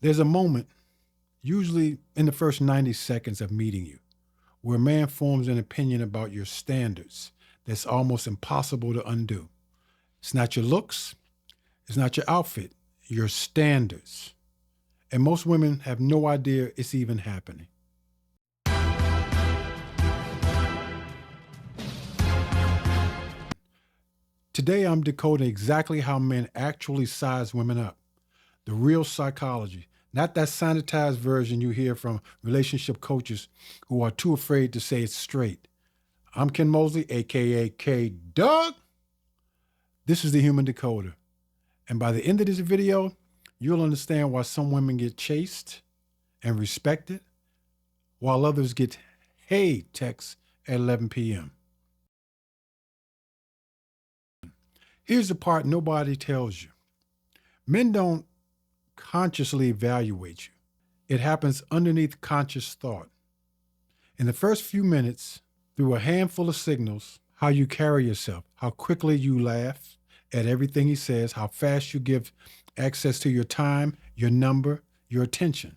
There's a moment, usually in the first 90 seconds of meeting you, where a man forms an opinion about your standards that's almost impossible to undo. It's not your looks, it's not your outfit, your standards. And most women have no idea it's even happening. Today, I'm decoding exactly how men actually size women up. The real psychology, not that sanitized version you hear from relationship coaches who are too afraid to say it straight. I'm Ken Mosley, aka K Doug. This is the Human Decoder. And by the end of this video, you'll understand why some women get chased and respected, while others get hey texts at 11 p.m. Here's the part nobody tells you. Men don't consciously evaluate you. It happens underneath conscious thought. In the first few minutes, through a handful of signals, how you carry yourself, how quickly you laugh at everything he says, how fast you give access to your time, your number, your attention.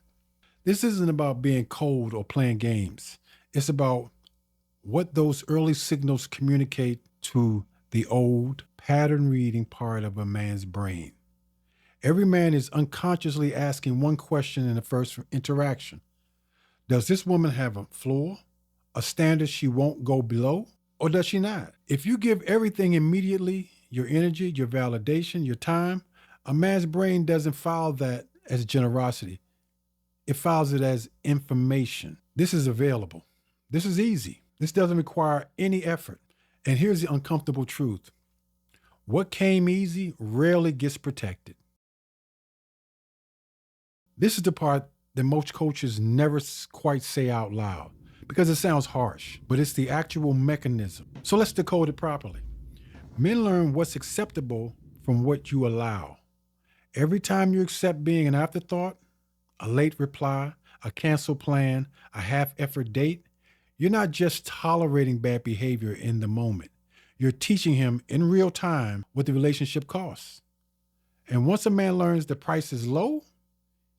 This isn't about being cold or playing games. It's about what those early signals communicate to the old pattern reading part of a man's brain. Every man is unconsciously asking one question in the first interaction. Does this woman have a floor, a standard she won't go below, or does she not? If you give everything immediately, your energy, your validation, your time, a man's brain doesn't file that as generosity. It files it as information. This is available. This is easy. This doesn't require any effort. And here's the uncomfortable truth. What came easy rarely gets protected. This is the part that most coaches never quite say out loud because it sounds harsh, but it's the actual mechanism. So let's decode it properly. Men learn what's acceptable from what you allow. Every time you accept being an afterthought, a late reply, a canceled plan, a half-effort date, you're not just tolerating bad behavior in the moment. You're teaching him in real time what the relationship costs. And once a man learns the price is low,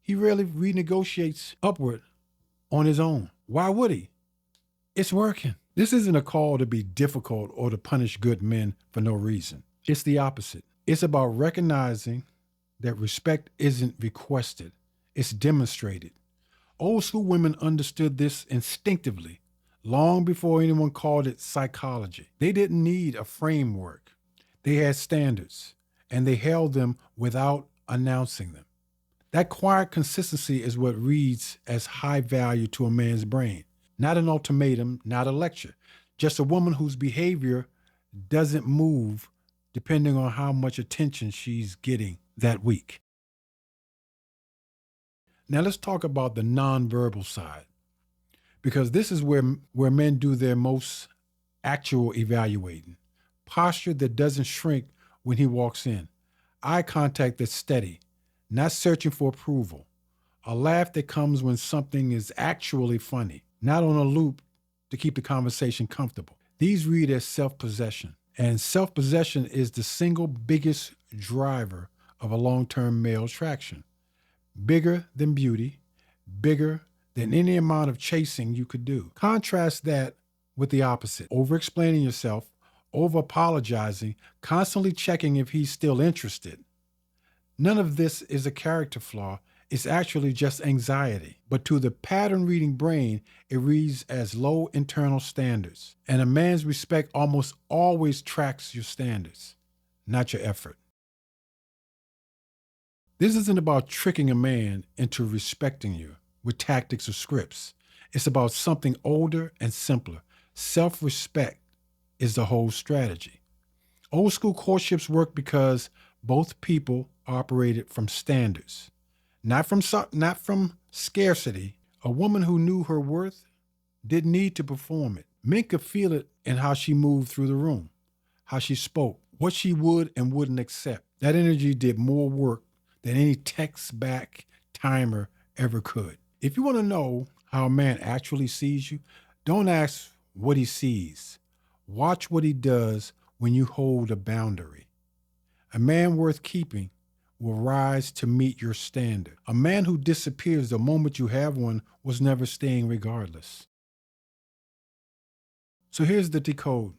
he rarely renegotiates upward on his own. Why would he? It's working. This isn't a call to be difficult or to punish good men for no reason. It's the opposite. It's about recognizing that respect isn't requested, it's demonstrated. Old school women understood this instinctively, long before anyone called it psychology. They didn't need a framework. They had standards, and they held them without announcing them. That quiet consistency is what reads as high value to a man's brain. Not an ultimatum, not a lecture. Just a woman whose behavior doesn't move depending on how much attention she's getting that week. Now let's talk about the nonverbal side, because this is where men do their most actual evaluating. Posture that doesn't shrink when he walks in. Eye contact that's steady, not searching for approval. A laugh that comes when something is actually funny, not on a loop to keep the conversation comfortable. These read as self-possession. And self-possession is the single biggest driver of a long-term male attraction. Bigger than beauty, bigger than any amount of chasing you could do. Contrast that with the opposite. Over-explaining yourself, over-apologizing, constantly checking if he's still interested. None of this is a character flaw. It's actually just anxiety. But to the pattern-reading brain, it reads as low internal standards. And a man's respect almost always tracks your standards, not your effort. This isn't about tricking a man into respecting you with tactics or scripts. It's about something older and simpler. Self-respect is the whole strategy. Old school courtships work because both people operated from standards. Not from scarcity. A woman who knew her worth didn't need to perform it. Men could feel it in how she moved through the room, how she spoke, what she would and wouldn't accept. That energy did more work than any text back timer ever could. If you want to know how a man actually sees you, don't ask what he sees. Watch what he does when you hold a boundary. A man worth keeping will rise to meet your standard. A man who disappears the moment you have one was never staying regardless. So here's the decode.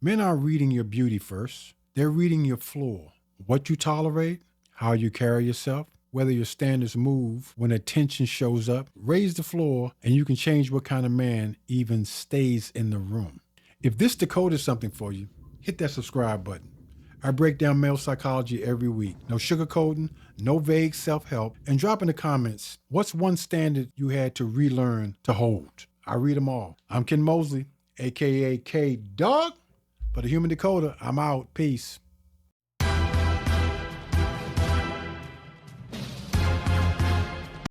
Men are reading your beauty first. They're reading your floor, what you tolerate, how you carry yourself, whether your standards move when attention shows up. Raise the floor and you can change what kind of man even stays in the room. If this decode is something for you, hit that subscribe button. I break down male psychology every week. No sugarcoating, no vague self-help, and drop in the comments, what's one standard you had to relearn to hold? I read them all. I'm Ken Mosley, AKA K-Dog. For the Human Decoder, I'm out. Peace.